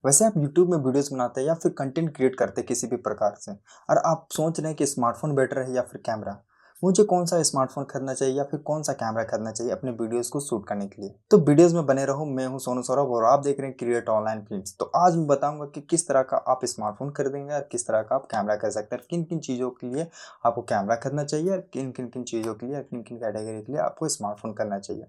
वैसे आप यूट्यूब में वीडियोस बनाते हैं या फिर कंटेंट क्रिएट करते हैं किसी भी प्रकार से और आप सोच रहे हैं कि स्मार्टफोन बेटर है या फिर कैमरा, मुझे कौन सा स्मार्टफोन खरीदना चाहिए या फिर कौन सा कैमरा खरीदना चाहिए अपने वीडियोस को शूट करने के लिए। तो वीडियोस में बने रहो। मैं हूं सोनू सौरभ और आप देख रहे हैं क्रिएट ऑनलाइन फिल्म्स। तो आज मैं बताऊंगा कि किस तरह का आप स्मार्टफोन खरीदेंगे और किस तरह का आप कैमरा खरीद सकते हैं, किन किन चीज़ों के लिए आपको कैमरा खरीदना चाहिए और किन किन किन चीज़ों के लिए, किन किन कैटेगरी के लिए आपको स्मार्टफोन करना चाहिए।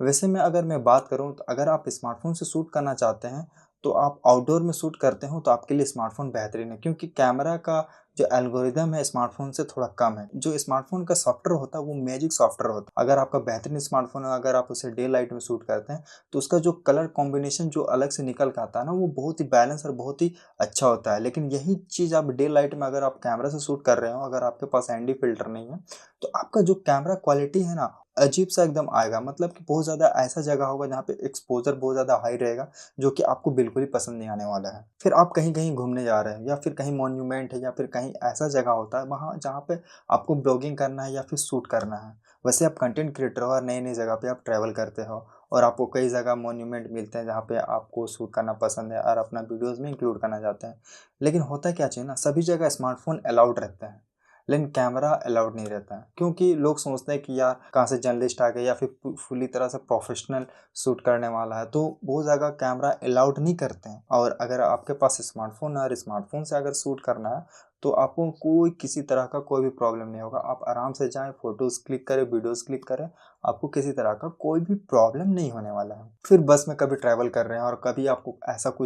वैसे में अगर मैं बात करूँ तो अगर आप स्मार्टफोन से शूट करना चाहते हैं तो आप आउटडोर में शूट करते हो तो आपके लिए स्मार्टफ़ोन बेहतरीन है, क्योंकि कैमरा का जो एल्गोरिदम है स्मार्टफ़ोन से थोड़ा कम है। जो स्मार्टफ़ोन का सॉफ्टवेयर होता है वो मैजिक सॉफ्टवेयर होता है। अगर आपका बेहतरीन स्मार्टफ़ोन है, अगर आप उसे डे लाइट में शूट करते हैं तो उसका जो कलर कॉम्बिनेशन जो अलग से निकल के आता है ना, वो बहुत ही बैलेंस और बहुत ही अच्छा होता है। लेकिन यही चीज़ आप डे लाइट में अगर आप कैमरा से शूट कर रहे हो, अगर आपके पास एनडी फ़िल्टर नहीं है, तो आपका जो कैमरा क्वालिटी है ना, अजीब-सा एकदम आएगा। मतलब कि बहुत ज़्यादा ऐसा जगह होगा जहाँ पे एक्सपोज़र बहुत ज़्यादा हाई रहेगा, जो कि आपको बिल्कुल ही पसंद नहीं आने वाला है। फिर आप कहीं-कहीं घूमने जा रहे हैं या फिर कहीं मॉन्यूमेंट है या फिर कहीं ऐसा जगह होता है वहाँ जहाँ पे आपको ब्लॉगिंग करना है या फिर शूट करना है। वैसे आप कंटेंट क्रिएटर हो और नई-नई जगह पे आप ट्रैवल करते हो और आपको कई जगह मॉन्यूमेंट मिलते हैं जहाँ पे आपको शूट करना पसंद है और अपना वीडियोज़ में इंक्लूड करना चाहते हैं। लेकिन होता क्या चाहिए ना, सभी जगह स्मार्टफ़ोन अलाउड रहता है, लेकिन कैमरा अलाउड नहीं रहता है, क्योंकि लोग सोचते हैं कि यार कहाँ से जर्नलिस्ट आ गए या फिर फुल्ली तरह से प्रोफेशनल शूट करने वाला है, तो वो जगह कैमरा अलाउड नहीं करते हैं। और अगर आपके पास स्मार्टफ़ोन है और स्मार्टफ़ोन से अगर शूट करना है तो आपको कोई किसी तरह का कोई भी प्रॉब्लम नहीं होगा। आप आराम से जाएँ, फ़ोटोज़ क्लिक करें, वीडियोज़ क्लिक करें, आपको किसी तरह का कोई भी प्रॉब्लम नहीं होने वाला है। फिर बस में कभी ट्रैवल कर रहे हैं और कभी आपको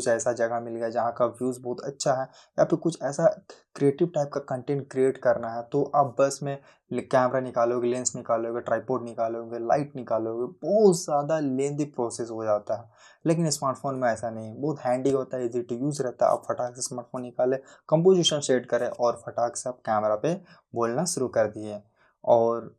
ऐसा जगह मिल गया जहाँ का व्यूज़ बहुत अच्छा है या फिर कुछ ऐसा क्रिएटिव टाइप का कंटेंट क्रिएट करना है, तो आप बस में कैमरा निकालोगे, लेंस निकालोगे, ट्राइपॉड निकालोगे, लाइट निकालोगे, बहुत ज़्यादा लेंथी प्रोसेस हो जाता है। लेकिन स्मार्टफ़ोन में ऐसा नहीं है, बहुत हैंडी होता है, ईज़ी टू यूज़ रहता है। आप फटाक से स्मार्टफ़ोन निकाले, कंपोज़िशन सेट करें और फटाक से आप कैमरा पे बोलना शुरू कर दिए। और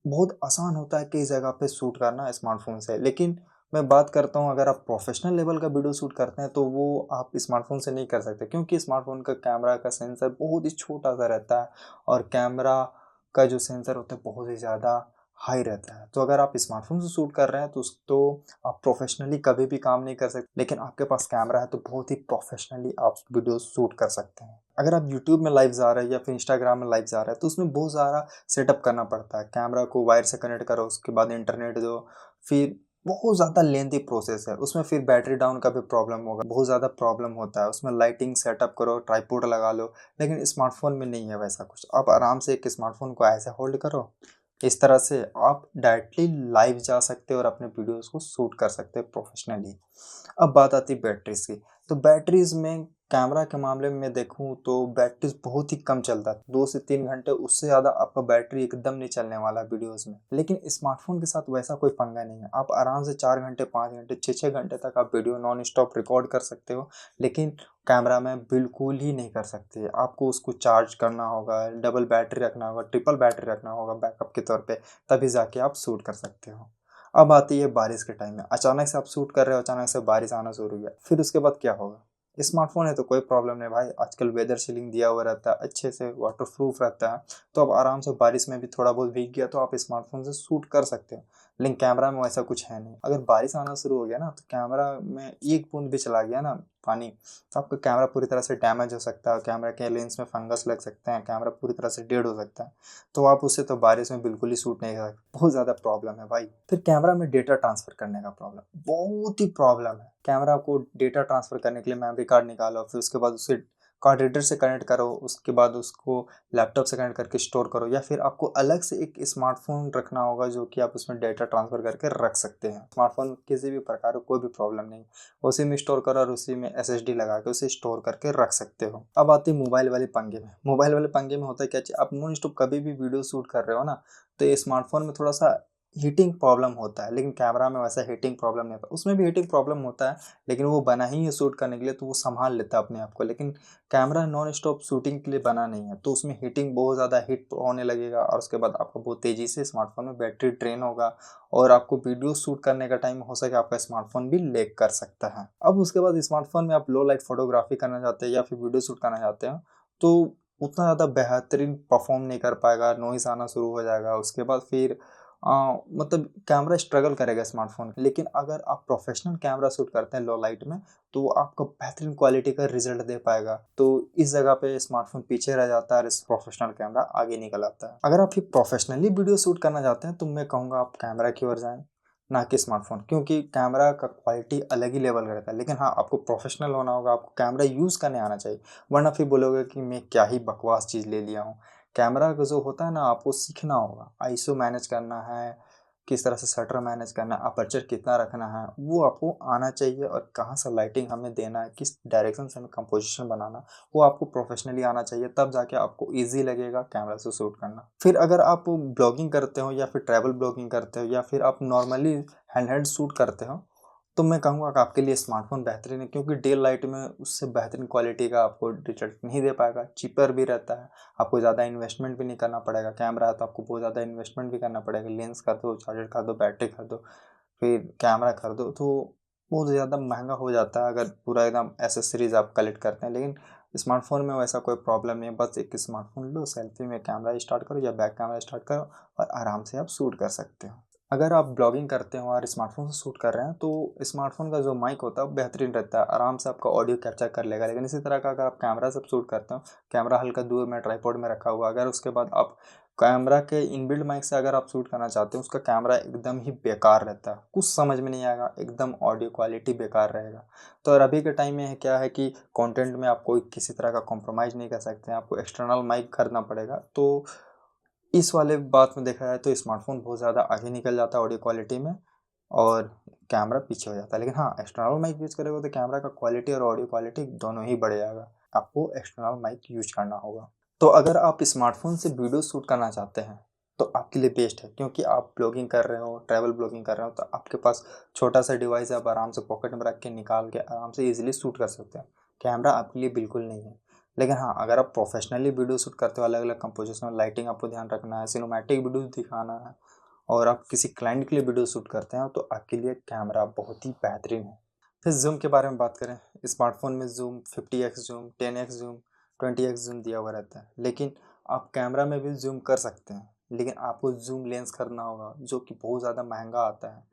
बहुत आसान होता है कई जगह पे शूट करना स्मार्टफ़ोन से। लेकिन मैं बात करता हूँ, अगर आप प्रोफ़ेशनल लेवल का वीडियो शूट करते हैं तो वो आप स्मार्टफ़ोन से नहीं कर सकते, क्योंकि स्मार्टफ़ोन का कैमरा का सेंसर बहुत ही छोटा-सा रहता है और कैमरा का जो सेंसर होता है बहुत ही ज़्यादा हाई रहता है। तो अगर आप स्मार्टफ़ोन से शूट कर रहे हैं तो आप प्रोफ़ेशनली कभी भी काम नहीं कर सकते, लेकिन आपके पास कैमरा है तो बहुत ही प्रोफ़ेशनली आप वीडियो शूट कर सकते हैं। अगर आप यूट्यूब में लाइव जा रहे हैं या फिर इंस्टाग्राम में लाइव जा रहे हैं तो उसमें बहुत सारा सेटअप करना पड़ता है। कैमरा को वायर से कनेक्ट करो, उसके बाद इंटरनेट दो, फिर बहुत ज़्यादा लेंथी प्रोसेस है। उसमें फिर बैटरी डाउन का भी प्रॉब्लम होगा, बहुत ज़्यादा प्रॉब्लम होता है। उसमें लाइटिंग सेटअप करो, ट्राइपॉड लगा लो, लेकिन स्मार्टफ़ोन में नहीं है वैसा कुछ। आप आराम से एक स्मार्टफ़ोन को ऐसे होल्ड करो, इस तरह से आप डायरेक्टली लाइव जा सकते हो और अपने वीडियोज़ को शूट कर सकते हैं प्रोफ़ेशनली। अब बात आती है बैटरीज़ की, तो बैटरीज़ में कैमरा के मामले में मैं देखूँ तो बैटरीज़ बहुत ही कम चलता है, 2 से 3 घंटे, उससे ज़्यादा आपका बैटरी एकदम नहीं चलने वाला वीडियोज़ में। लेकिन स्मार्टफ़ोन के साथ वैसा कोई पंगा नहीं है, आप आराम से 4 घंटे, 5 घंटे, 6-6 घंटे तक आप वीडियो नॉन स्टॉप रिकॉर्ड कर सकते हो, लेकिन कैमरा में बिल्कुल ही नहीं कर सकते। आपको उसको चार्ज करना होगा, डबल बैटरी रखना होगा, ट्रिपल बैटरी रखना होगा बैकअप के तौर पे, तभी जाके आप शूट कर सकते हो। अब आती है बारिश के टाइम में, अचानक से आप शूट कर रहे हो, अचानक से बारिश आना शुरू हो गया, फिर उसके बाद क्या होगा? स्मार्टफ़ोन है तो कोई प्रॉब्लम नहीं भाई, आजकल वेदर सीलिंग दिया हुआ रहता है, अच्छे से वाटरप्रूफ रहता है, तो आप आराम से बारिश में भी थोड़ा बहुत भीग गया तो आप स्मार्टफ़ोन से शूट कर सकते हो। लेकिन कैमरा में वैसा कुछ है नहीं। अगर बारिश आना शुरू हो गया ना तो कैमरा में 1 बूँद भी चला गया ना पानी, तो आपका कैमरा पूरी तरह से डैमेज हो सकता है, कैमरा के लेंस में फंगस लग सकते हैं, कैमरा पूरी तरह से डेड हो सकता है। तो आप उससे तो बारिश में बिल्कुल ही शूट नहीं कर सकते, बहुत ज़्यादा प्रॉब्लम है भाई। फिर कैमरा में डेटा ट्रांसफ़र करने का प्रॉब्लम, बहुत ही प्रॉब्लम है। कैमरा को डेटा ट्रांसफ़र करने के लिए मेमोरी कार्ड निकालो, फिर उसके बाद उसे कार्ड रीडर से कनेक्ट करो, उसके बाद उसको लैपटॉप से कनेक्ट करके स्टोर करो, या फिर आपको अलग से एक स्मार्टफ़ोन रखना होगा जो कि आप उसमें डेटा ट्रांसफ़र करके रख सकते हैं। स्मार्टफ़ोन किसी भी प्रकार का कोई भी प्रॉब्लम नहीं, उसी में स्टोर करो और उसी में एसएसडी लगा के उसे स्टोर करके रख सकते हो। अब आती है मोबाइल वाले पंगे में। मोबाइल वाले पंगे में होता है क्या, आप नॉन स्टॉप कभी भी वीडियो शूट कर रहे हो ना, तो ये स्मार्टफ़ोन में थोड़ा-सा हीटिंग प्रॉब्लम होता है, लेकिन कैमरा में वैसा हीटिंग प्रॉब्लम नहीं होता। उसमें भी हीटिंग प्रॉब्लम होता है, लेकिन वो बना ही है शूट करने के लिए तो वो सँभाल लेता है अपने आप को। लेकिन कैमरा नॉन स्टॉप शूटिंग के लिए बना नहीं है, तो उसमें हीटिंग बहुत ज़्यादा हीट होने लगेगा और उसके बाद आपको बहुत तेज़ी से स्मार्टफ़ोन में बैटरी ड्रेन होगा और आपको वीडियो शूट करने का टाइम हो सके आपका स्मार्टफ़ोन भी लैग कर सकता है। अब उसके बाद स्मार्टफ़ोन में आप लो लाइट फ़ोटोग्राफ़ी करना चाहते हैं या फिर वीडियो शूट करना चाहते हैं, तो उतना ज़्यादा बेहतरीन परफ़ॉर्म नहीं कर पाएगा, नॉइज़ आना शुरू हो जाएगा। उसके बाद फिर मतलब कैमरा स्ट्रगल करेगा स्मार्टफोन। लेकिन अगर आप प्रोफेशनल कैमरा शूट करते हैं लो लाइट में, तो वो आपको बेहतरीन क्वालिटी का रिजल्ट दे पाएगा। तो इस जगह पे स्मार्टफोन पीछे रह जाता है और इस प्रोफेशनल कैमरा आगे निकल आता है। अगर आप प्रोफेशनली वीडियो शूट करना चाहते हैं तो मैं कहूँगा आप कैमरा की ओर जाएं, ना कि स्मार्टफोन, क्योंकि कैमरा का क्वालिटी अलग ही लेवल का रहता है। लेकिन हाँ, आपको प्रोफेशनल होना होगा, आपको कैमरा यूज़ करने आना चाहिए, वरना फिर बोलोगे कि मैं क्या ही बकवास चीज़ ले लिया हूँ। कैमरा का जो होता है ना, आपको सीखना होगा, आईएसओ मैनेज करना है, किस तरह से शटर मैनेज करना है, अपर्चर कितना रखना है, वो आपको आना चाहिए। और कहाँ से लाइटिंग हमें देना है, किस डायरेक्शन से हमें कंपोजिशन बनाना, वो आपको प्रोफेशनली आना चाहिए। तब जाके आपको ईज़ी लगेगा कैमरा से शूट करना। फिर अगर आप ब्लॉगिंग करते हो या फिर ट्रैवल ब्लॉगिंग करते हो या फिर आप नॉर्मली हैंडहेल्ड शूट करते हो, तो मैं कहूँगा कि आपके लिए स्मार्टफ़ोन बेहतरीन है, क्योंकि डे लाइट में उससे बेहतरीन क्वालिटी का आपको रिजल्ट नहीं दे पाएगा, चीपर भी रहता है, आपको ज़्यादा इन्वेस्टमेंट भी नहीं करना पड़ेगा। कैमरा है तो आपको बहुत ज़्यादा इन्वेस्टमेंट भी करना पड़ेगा, लेंस खरीदो, चार्जर खरीदो, बैटरी खरीदो, फिर कैमरा खरीदो, तो बहुत ज़्यादा महँगा हो जाता है अगर पूरा एकदम एक्सेसरीज़ आप कलेक्ट करते हैं। लेकिन स्मार्टफ़ोन में वैसा कोई प्रॉब्लम नहीं है, बस एक स्मार्टफ़ोन लो, सेल्फ़ी में कैमरा स्टार्ट करो या बैक कैमरा स्टार्ट करो और आराम से आप शूट कर सकते हो। अगर आप ब्लॉगिंग करते हो और स्मार्टफ़ोन से शूट कर रहे हैं, तो स्मार्टफ़ोन का जो माइक होता है वो बेहतरीन रहता है, आराम से आपका ऑडियो कैप्चर कर लेगा। लेकिन इसी तरह का अगर आप कैमरा से शूट करते हो, कैमरा हल्का दूर में ट्राइपॉड में रखा हुआ, अगर उसके बाद आप कैमरा के इनबिल्ट माइक से अगर आप शूट करना चाहते हो, उसका कैमरा एकदम ही बेकार रहता है, कुछ समझ में नहीं आएगा, एकदम ऑडियो क्वालिटी बेकार रहेगा। तो और अभी के टाइम में क्या है कि कंटेंट में आप कोई किसी तरह का कॉम्प्रोमाइज़ नहीं कर सकते हैं, आपको एक्सटर्नल माइक खरीदना पड़ेगा। तो इस वाले बात में देखा जाए तो स्मार्टफ़ोन बहुत ज़्यादा आगे निकल जाता है ऑडियो क्वालिटी में, और कैमरा पीछे हो जाता है। लेकिन हाँ, एक्सटर्नल माइक यूज़ करोगे तो कैमरा का क्वालिटी और ऑडियो क्वालिटी दोनों ही बढ़ जाएगा। आपको एक्सटर्नल माइक यूज़ करना होगा। तो अगर आप स्मार्टफ़ोन से वीडियो शूट करना चाहते हैं, तो आपके लिए बेस्ट है, क्योंकि आप ब्लॉगिंग कर रहे हो, ट्रैवल ब्लॉगिंग कर रहे हो, तो आपके पास छोटा-सा डिवाइस है, आप आराम से पॉकेट में रख के निकाल के आराम से ईज़िली शूट कर सकते हैं। कैमरा आपके लिए बिल्कुल नहीं है। लेकिन हाँ, अगर आप प्रोफ़ेशनली वीडियो शूट करते हो, अलग-अलग कंपोज़िशन, लाइटिंग आपको ध्यान रखना है, सिनेमैटिक वीडियोज़ दिखाना है और आप किसी क्लाइंट के लिए वीडियो शूट करते हैं, तो आपके लिए कैमरा बहुत ही बेहतरीन है। फिर ज़ूम के बारे में बात करें, स्मार्टफ़ोन में zoom 50x zoom, 10x zoom, 20x zoom दिया हुआ रहता है। लेकिन आप कैमरा में भी ज़ूम कर सकते हैं, लेकिन आपको ज़ूम लेंस खरीदना होगा, जो कि बहुत ज़्यादा महँगा आता है।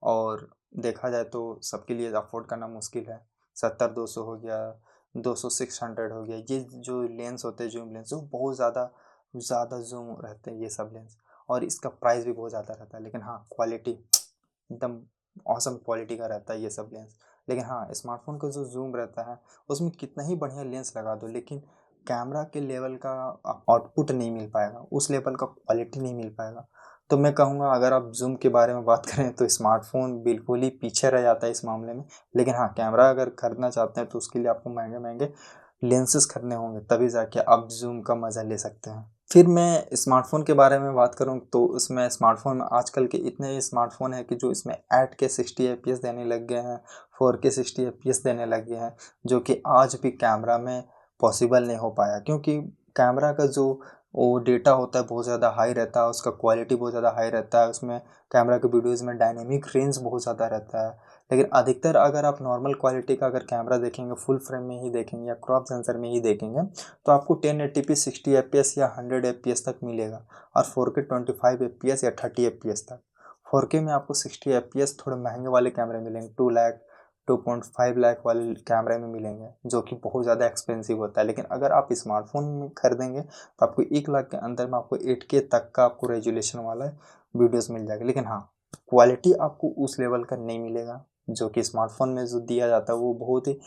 और देखा जाए तो सबके लिए अफ़ोर्ड करना मुश्किल है। 70-200 हो गया, 200-600 हो गया, ये जो लेंस होते हैं ज़ूम लेंस, वो बहुत ज़्यादा ज़्यादा ज़ूम रहते हैं ये सब लेंस, और इसका प्राइस भी बहुत ज़्यादा रहता है। लेकिन हाँ, क्वालिटी एकदम ऑसम क्वालिटी का रहता है ये सब लेंस। लेकिन हाँ, स्मार्टफ़ोन का जो ज़ूम रहता है, उसमें कितना ही बढ़िया लेंस लगा दो, लेकिन कैमरा के लेवल का आउटपुट नहीं मिल पाएगा, उस लेवल का क्वालिटी नहीं मिल पाएगा। तो मैं कहूँगा अगर आप ज़ूम के बारे में बात करें तो स्मार्टफ़ोन बिल्कुल ही पीछे रह जाता है इस मामले में। लेकिन हाँ, कैमरा अगर खरीदना चाहते हैं तो उसके लिए आपको महँगे-महँगे लेंसेज़ खरीदने होंगे, तभी जाके आप ज़ूम का मज़ा ले सकते हैं। फिर मैं स्मार्टफ़ोन के बारे में बात करूँ तो उसमें स्मार्टफ़ोन में आजकल के इतने स्मार्टफ़ोन हैं कि जो इसमें 8K 60 एफपीएस देने लग गए हैं, 4K 60 एफपीएस देने लग गए हैं, जो कि आज भी कैमरा में पॉसिबल नहीं हो पाया, क्योंकि कैमरा का जो वो डेटा होता है बहुत ज़्यादा हाई रहता है, उसका क्वालिटी बहुत ज़्यादा हाई रहता है, उसमें कैमरा के वीडियोज़ में डायनेमिक रेंज बहुत ज़्यादा रहता है। लेकिन अधिकतर अगर आप नॉर्मल क्वालिटी का अगर कैमरा देखेंगे, फुल फ्रेम में ही देखेंगे या क्रॉप सेंसर में ही देखेंगे, तो आपको 1080p 60 एफपीएस या 100 एफपीएस तक मिलेगा, और 4K 25 एफपीएस या 30 एफपीएस तक। 4K में आपको 60 एफपीएस थोड़े महँगे वाले कैमरे मिलेंगे, 2 लाख 2.5 लाख वाले कैमरे में मिलेंगे, जो कि बहुत ज़्यादा एक्सपेंसिव होता है। लेकिन अगर आप स्मार्टफ़ोन में खरीदेंगे, तो आपको 1 लाख के अंदर में आपको 8K तक का आपको रेज़ोल्यूशन वाला वीडियोज़ मिल जाएगा। लेकिन हाँ, क्वालिटी आपको उस लेवल का नहीं मिलेगा, जो कि स्मार्टफ़ोन में जो दिया जाता है वो बहुत ही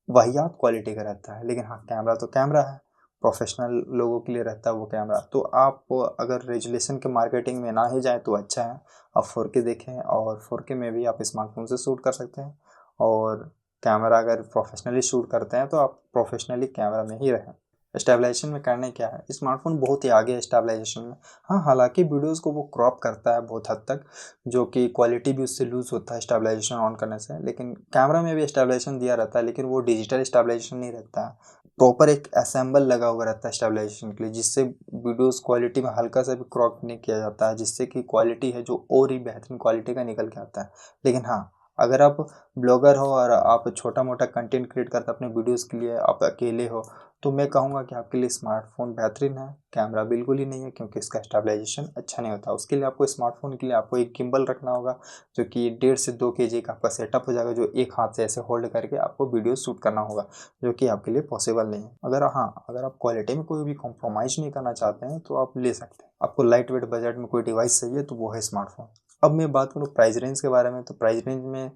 वाहियात क्वालिटी का रहता है। लेकिन हाँ, कैमरा तो कैमरा है, प्रोफ़ेशनल लोगों के लिए रहता है वो कैमरा। तो आप अगर रेज़ोल्यूशन के मार्केटिंग में ना ही जाएँ तो अच्छा है। आप 4K देखें, और 4K में भी आप स्मार्टफ़ोन से शूट कर सकते हैं, और कैमरा अगर प्रोफ़ेशनली शूट करते हैं तो आप प्रोफ़ेशनली कैमरा में ही रहें। स्टेबलाइज़ेशन में करने क्या है, स्मार्टफ़ोन बहुत ही आगे है स्टेबलाइज़ेशन में। हाँ, हालाँकि वीडियोज़ को वो क्रॉप करता है बहुत हद तक, जो कि क्वालिटी भी उससे लूज़ होता है स्टेबलाइज़ेशन ऑन करने से। लेकिन कैमरा में भी स्टेबलाइज़ेशन दिया रहता है, लेकिन वो डिजिटल स्टेबलाइज़ेशन नहीं रहता है। प्रॉपर एक असेंबल लगा हुआ रहता है स्टेबलाइज़ेशन के लिए, जिससे वीडियोज़ क्वालिटी में हल्का सा भी क्रॉप नहीं किया जाता है, जिससे कि क्वालिटी है जो और ही बेहतरीन क्वालिटी का निकल के आता है। लेकिन हाँ, अगर आप ब्लॉगर हो और आप छोटा मोटा कंटेंट क्रिएट करते अपने वीडियोज़ के लिए, आप अकेले हो, तो मैं कहूँगा कि आपके लिए स्मार्टफ़ोन बेहतरीन है। कैमरा बिल्कुल ही नहीं है, क्योंकि इसका स्टेबलाइजेशन अच्छा नहीं होता। उसके लिए आपको स्मार्टफ़ोन के लिए आपको एक गिम्बल रखना होगा, जो कि 1.5 से 2 केजी का आपका सेटअप हो जाएगा, जो एक हाथ से ऐसे होल्ड करके आपको वीडियो शूट करना होगा, जो कि आपके लिए पॉसिबल नहीं है। अगर आप क्वालिटी में कोई भी कॉम्प्रोमाइज़ नहीं करना चाहते हैं, तो आप ले सकते हैं। आपको लाइट वेट बजट में कोई डिवाइस चाहिए, तो वो है स्मार्टफ़ोन। अब मैं बात करूँ प्राइस रेंज के बारे में, तो प्राइस रेंज में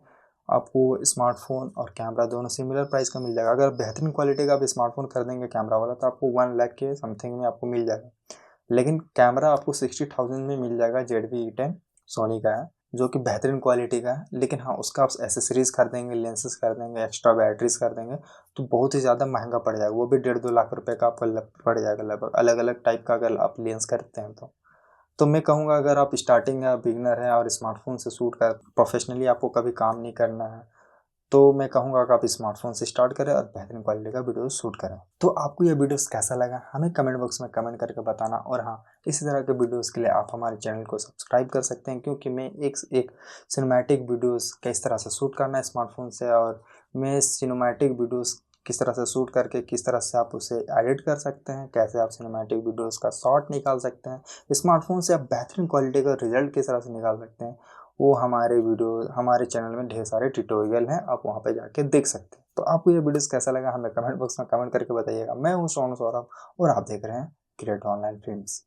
आपको स्मार्टफ़ोन और कैमरा दोनों सिमिलर प्राइस का मिल जाएगा। अगर बेहतरीन क्वालिटी का आप स्मार्टफ़ोन खरीदेंगे कैमरा वाला, तो आपको 1 लाख के समथिंग में आपको मिल जाएगा। लेकिन कैमरा आपको 60,000 में मिल जाएगा, ZV-E10 सोनी का है, जो कि बेहतरीन क्वालिटी का है। लेकिन हाँ, उसका आप एसेसरीज़ खरीदेंगे, लेंसेज़ खरीदेंगे, एक्स्ट्रा बैटरीज़ खरीदेंगे, तो बहुत ही ज़्यादा महँगा पड़ जाएगा। वो भी 1.5-2 लाख रुपए का आपको पड़ जाएगा लगभग, अलग-अलग टाइप का अगर आप लेंस खरीदते हैं तो। तो मैं कहूँगा, अगर आप स्टार्टिंग या बिगिनर हैं और स्मार्टफ़ोन से शूट कर प्रोफ़ेशनली आपको कभी काम नहीं करना है, तो मैं कहूँगा कि आप स्मार्टफ़ोन से स्टार्ट करें और बेहतरीन क्वालिटी का वीडियो शूट करें। तो आपको ये वीडियोज़ कैसा लगा, हमें कमेंट बॉक्स में कमेंट करके बताना। और हाँ, इसी तरह के वीडियोज़ के लिए आप हमारे चैनल को सब्सक्राइब कर सकते हैं, क्योंकि मैं एक से एक सिनेमैटिक वीडियोज़ किस तरह से शूट करना है स्मार्टफ़ोन से, और मैं सिनेमैटिक वीडियोज़ किस तरह से शूट करके किस तरह से आप उसे एडिट कर सकते हैं, कैसे आप सिनेमैटिक वीडियोज़ का शॉट निकाल सकते हैं, स्मार्टफ़ोन से आप बेहतरीन क्वालिटी का रिज़ल्ट किस तरह से निकाल सकते हैं, वो हमारे चैनल में ढेर सारे ट्यूटोरियल हैं, आप वहाँ पे जाके देख सकते हैं। तो आपको ये वीडियोज़ कैसा लगा, हमें कमेंट बॉक्स में कमेंट करके बताइएगा। मैं हूँ सोनू सौरभ और आप देख रहे हैं क्रिएट ऑनलाइन फ़िल्म्स।